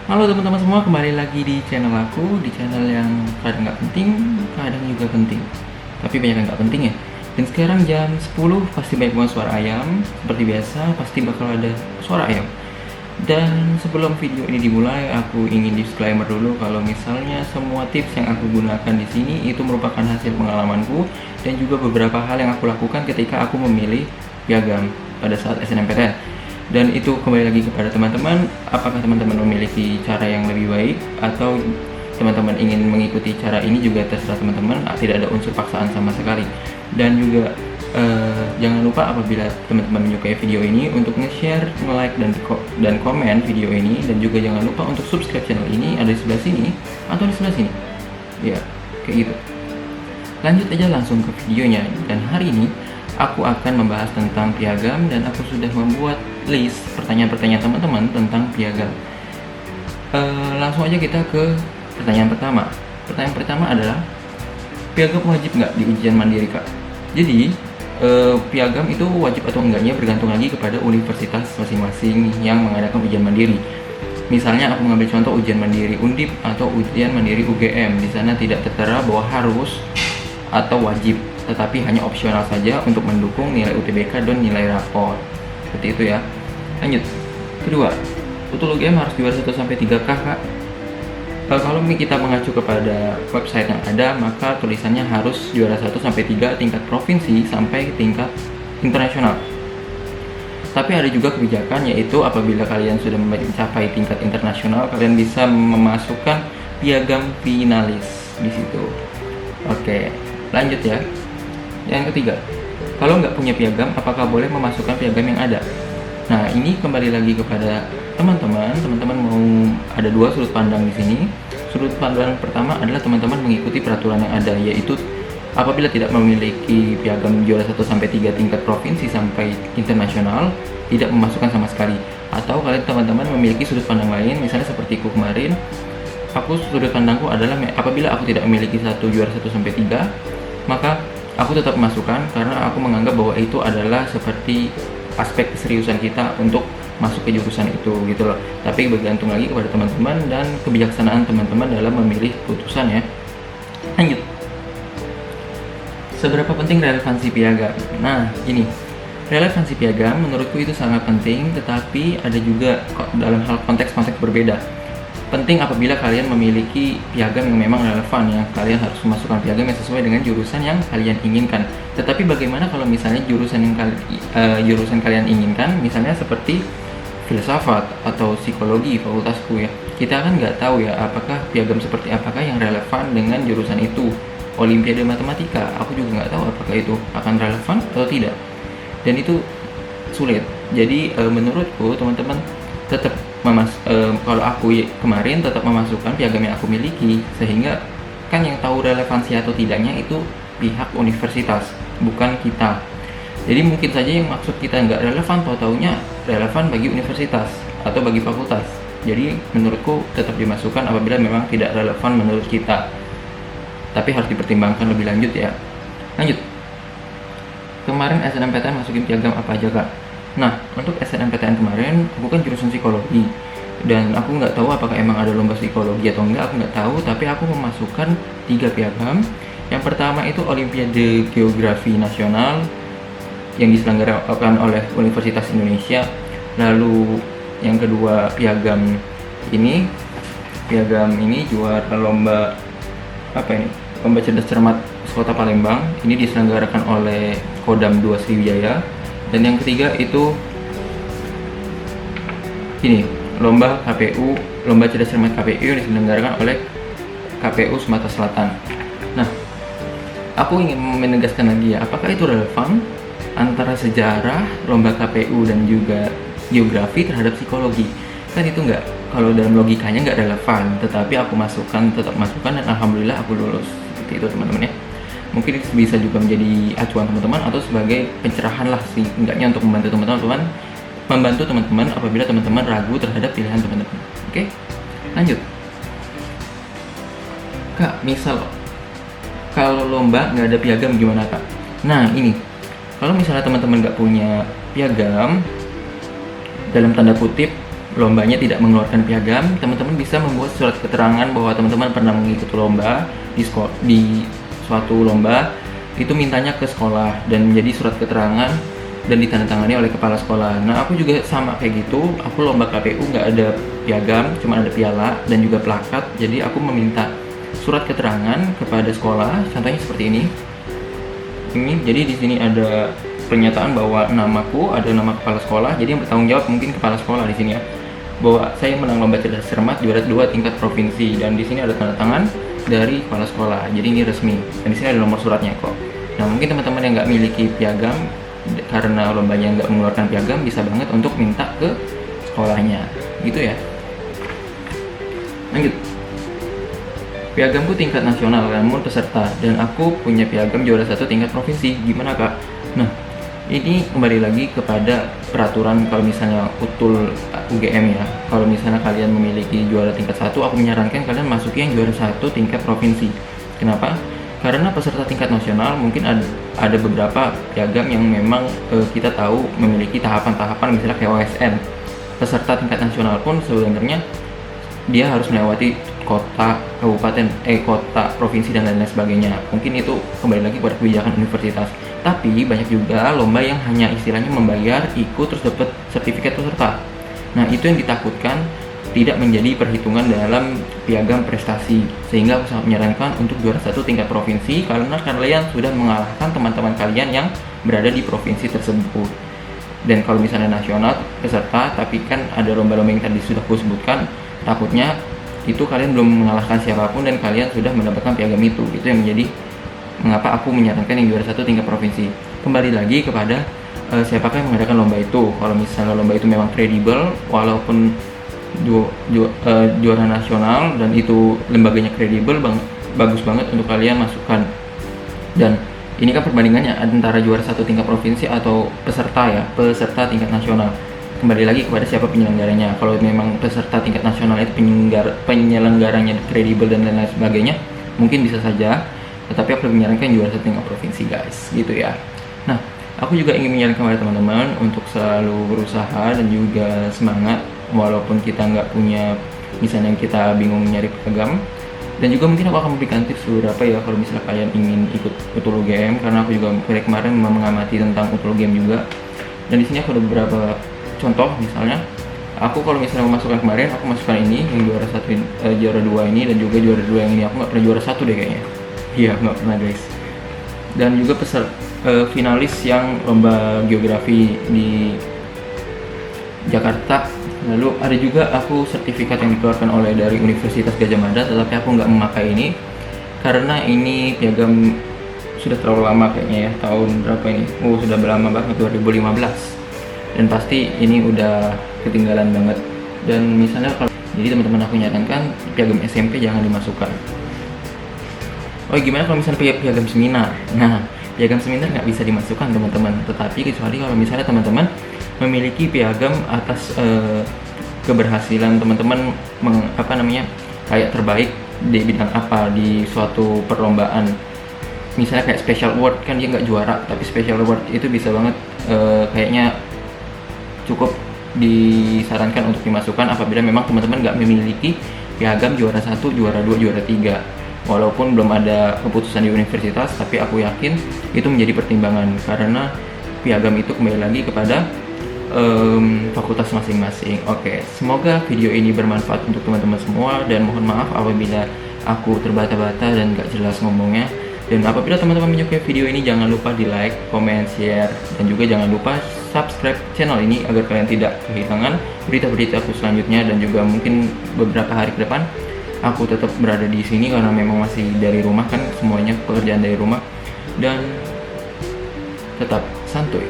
Halo teman-teman semua, kembali lagi di channel aku, di channel yang kadang nggak penting, kadang juga penting. Tapi banyak yang nggak penting ya. Dan sekarang jam 10 pasti banyak banget suara ayam. Seperti biasa, pasti bakal ada suara ayam. Dan sebelum video ini dimulai, aku ingin disclaimer dulu kalau misalnya semua tips yang aku gunakan di sini itu merupakan hasil pengalamanku dan juga beberapa hal yang aku lakukan ketika aku memilih piagam pada saat SNMPTN. Dan itu kembali lagi kepada teman-teman, apakah teman-teman memiliki cara yang lebih baik atau teman-teman ingin mengikuti cara ini juga terserah teman-teman, tidak ada unsur paksaan sama sekali. Dan juga jangan lupa apabila teman-teman menyukai video ini untuk nge-share, nge-like, dan komen video ini. Dan juga jangan lupa untuk subscribe channel ini, ada di sebelah sini atau di sebelah sini. Ya, kayak gitu. Lanjut aja langsung ke videonya. Dan hari ini aku akan membahas tentang piagam dan aku sudah membuat list pertanyaan-pertanyaan teman-teman tentang piagam. Langsung aja kita ke pertanyaan pertama. Pertanyaan pertama adalah, piagam wajib nggak di ujian mandiri, Kak? Jadi piagam itu wajib atau enggaknya bergantung lagi kepada universitas masing-masing yang mengadakan ujian mandiri. Misalnya aku mengambil contoh ujian mandiri Undip atau ujian mandiri UGM. Di sana tidak tertera bahwa harus atau wajib, tetapi hanya opsional saja untuk mendukung nilai UTBK dan nilai rapor. Seperti itu ya. Lanjut. Kedua, utul UGM harus juara 1 sampai 3 kah, Kak? Kalau kita mengacu kepada website yang ada, maka tulisannya harus juara 1 sampai 3 tingkat provinsi sampai tingkat internasional. Tapi ada juga kebijakan, yaitu apabila kalian sudah mencapai tingkat internasional, kalian bisa memasukkan piagam finalis di situ. Oke, lanjut ya. Yang ketiga, kalau nggak punya piagam, apakah boleh memasukkan piagam yang ada? Nah, ini kembali lagi kepada teman-teman. Teman-teman mau ada dua sudut pandang di sini. Sudut pandang pertama adalah teman-teman mengikuti peraturan yang ada, yaitu apabila tidak memiliki piagam juara 1 sampai 3 tingkat provinsi sampai internasional, tidak memasukkan sama sekali. Atau kalian teman-teman memiliki sudut pandang lain, misalnya seperti aku kemarin, sudut pandangku adalah apabila aku tidak memiliki juara 1 sampai 3, maka aku tetap memasukkan karena aku menganggap bahwa itu adalah seperti aspek keseriusan kita untuk masuk ke jurusan itu gitu loh. Tapi bergantung lagi kepada teman-teman dan kebijaksanaan teman-teman dalam memilih putusan ya. Lanjut. Seberapa penting relevansi piagam? Nah, ini relevansi piagam menurutku itu sangat penting, tetapi ada juga dalam hal konteks-konteks berbeda. Penting apabila kalian memiliki piagam yang memang relevan, yang kalian harus memasukkan piagam yang sesuai dengan jurusan yang kalian inginkan. Tetapi bagaimana kalau misalnya jurusan kalian inginkan, misalnya seperti filsafat atau psikologi fakultasku ya, kita kan nggak tahu ya apakah piagam seperti apakah yang relevan dengan jurusan itu. Olimpiade matematika, aku juga nggak tahu apakah itu akan relevan atau tidak. Dan itu sulit. Jadi menurutku teman-teman tetap kalau aku kemarin tetap memasukkan piagam yang aku miliki, sehingga kan yang tahu relevansi atau tidaknya itu pihak universitas, bukan kita. Jadi mungkin saja yang maksud kita nggak relevan, tahu-taunya relevan bagi universitas atau bagi fakultas. Jadi menurutku tetap dimasukkan apabila memang tidak relevan menurut kita, tapi harus dipertimbangkan lebih lanjut ya. Lanjut. Kemarin SNMPTN masukin piagam apa aja, Kak? Nah, untuk SNMPTN kemarin, aku kan jurusan psikologi. Dan aku nggak tahu apakah emang ada lomba psikologi atau enggak, aku nggak tahu. Tapi aku memasukkan 3 piagam. Yang pertama itu Olimpiade Geografi Nasional yang diselenggarakan oleh Universitas Indonesia. Lalu yang kedua piagam ini juara lomba lomba cerdas cermat Kota Palembang. Ini diselenggarakan oleh Kodam 2 Sriwijaya. Dan yang ketiga itu ini lomba cerdas cermat KPU yang diselenggarakan oleh KPU Sumatera Selatan. Nah, aku ingin menegaskan lagi ya, apakah itu relevan antara sejarah, lomba KPU dan juga geografi terhadap psikologi? Kan itu enggak, kalau dalam logikanya nggak relevan, tetapi aku tetap masukkan dan alhamdulillah aku lulus. Seperti itu teman-teman ya. Mungkin bisa juga menjadi acuan teman-teman atau sebagai pencerahan lah sih, enggaknya untuk membantu teman-teman apabila teman-teman ragu terhadap pilihan teman-teman. Oke, lanjut. Kak, misal kalau lomba nggak ada piagam gimana, Kak? Nah ini, kalau misalnya teman-teman nggak punya piagam, dalam tanda kutip lombanya tidak mengeluarkan piagam, teman-teman bisa membuat surat keterangan bahwa teman-teman pernah mengikuti lomba di suatu lomba, itu mintanya ke sekolah dan menjadi surat keterangan dan ditandatangani oleh kepala sekolah. Nah, aku juga sama kayak gitu. Aku lomba KPU nggak ada piagam, cuma ada piala dan juga plakat. Jadi aku meminta surat keterangan kepada sekolah. Contohnya seperti ini. Jadi di sini ada pernyataan bahwa namaku, ada nama kepala sekolah. Jadi yang bertanggung jawab mungkin kepala sekolah di sini ya. Bahwa saya menang lomba cerdas cermat juara 2 tingkat provinsi, dan di sini ada tanda tangan dari kepala sekolah. Jadi ini resmi. Dan di sini ada nomor suratnya kok. Nah, mungkin teman-teman yang nggak miliki piagam karena lombanya nggak mengeluarkan piagam, bisa banget untuk minta ke sekolahnya gitu ya. Lanjut, piagamku tingkat nasional namun peserta, dan aku punya piagam juara 1 tingkat provinsi. Gimana kak? Nah, ini kembali lagi kepada peraturan. Kalau misalnya utul UGM ya, kalau misalnya kalian memiliki juara tingkat 1, aku menyarankan kalian masuki yang juara 1 tingkat provinsi. Kenapa? Karena peserta tingkat nasional mungkin ada beberapa piagam yang memang kita tahu memiliki tahapan-tahapan, misalnya kayak OSN. Peserta tingkat nasional pun sebenarnya dia harus melewati kota, kabupaten, kota, provinsi, dan lain-lain sebagainya. Mungkin itu kembali lagi pada kebijakan universitas. Tapi banyak juga lomba yang hanya istilahnya membayar, ikut, terus dapat sertifikat peserta. Nah, itu yang ditakutkan tidak menjadi perhitungan dalam piagam prestasi, sehingga aku sangat menyarankan untuk juara 1 tingkat provinsi, karena kalian sudah mengalahkan teman-teman kalian yang berada di provinsi tersebut. Dan kalau misalnya nasional peserta, tapi kan ada lomba-lomba yang tadi sudah aku sebutkan, takutnya itu kalian belum mengalahkan siapapun dan kalian sudah mendapatkan piagam itu. Itu yang menjadi mengapa aku menyarankan yang juara 1 tingkat provinsi. Kembali lagi kepada siapakah yang mengadakan lomba itu. Kalau misalnya lomba itu memang kredibel, walaupun juara nasional dan itu lembaganya kredibel, bagus banget untuk kalian masukkan. Dan ini kan perbandingannya antara juara 1 tingkat provinsi atau peserta ya, peserta tingkat nasional. Kembali lagi kepada siapa penyelenggaranya. Kalau memang peserta tingkat nasional itu penyelenggaranya kredibel dan lain-lain sebagainya, mungkin bisa saja. Tetapi aku lebih menyarankan juara 1 tingkat provinsi guys, gitu ya. Nah, aku juga ingin menyarankan kepada teman-teman untuk selalu berusaha dan juga semangat, walaupun kita nggak punya, misalnya kita bingung nyari piagam. Dan juga mungkin aku akan memberikan tips beberapa ya kalau misalnya kalian ingin ikut utul UGM, karena aku juga kemarin mengamati tentang utul UGM juga. Dan di sini aku ada beberapa contoh. Misalnya aku kalau misalnya memasukkan kemarin, aku masukkan ini yang juara 1, juara 2 ini, dan juga juara 2 yang ini. Aku nggak pernah juara 1 deh kayaknya. Iya, nggak pernah guys. Dan juga finalis yang lomba geografi di Jakarta. Lalu ada juga aku sertifikat yang dikeluarkan oleh dari Universitas Gadjah Mada, tetapi aku nggak memakai ini karena ini piagam sudah terlalu lama kayaknya ya. Tahun berapa ini? Sudah lama banget, 2015. Dan pasti ini udah ketinggalan banget. Dan misalnya kalau jadi teman-teman aku nyarankan piagam SMP jangan dimasukkan. Oh, gimana kalau misalnya piagam seminar? Nah, piagam seminar nggak bisa dimasukkan teman-teman, tetapi kecuali kalau misalnya teman-teman memiliki piagam atas keberhasilan teman-teman kayak terbaik di bidang apa di suatu perlombaan. Misalnya kayak special award, kan dia nggak juara, tapi special award itu bisa banget kayaknya cukup disarankan untuk dimasukkan apabila memang teman-teman nggak memiliki piagam juara 1, juara 2, juara 3. Walaupun belum ada keputusan di universitas, tapi aku yakin itu menjadi pertimbangan karena piagam itu kembali lagi kepada fakultas masing-masing. Oke, semoga video ini bermanfaat untuk teman-teman semua, dan mohon maaf apabila aku terbata-bata dan gak jelas ngomongnya. Dan apabila teman-teman menyukai video ini, jangan lupa di like, comment, share, dan juga jangan lupa subscribe channel ini agar kalian tidak kehilangan berita-berita aku selanjutnya. Dan juga mungkin beberapa hari ke depan aku tetap berada di sini karena memang masih dari rumah kan, semuanya pekerjaan dari rumah, dan tetap santuy.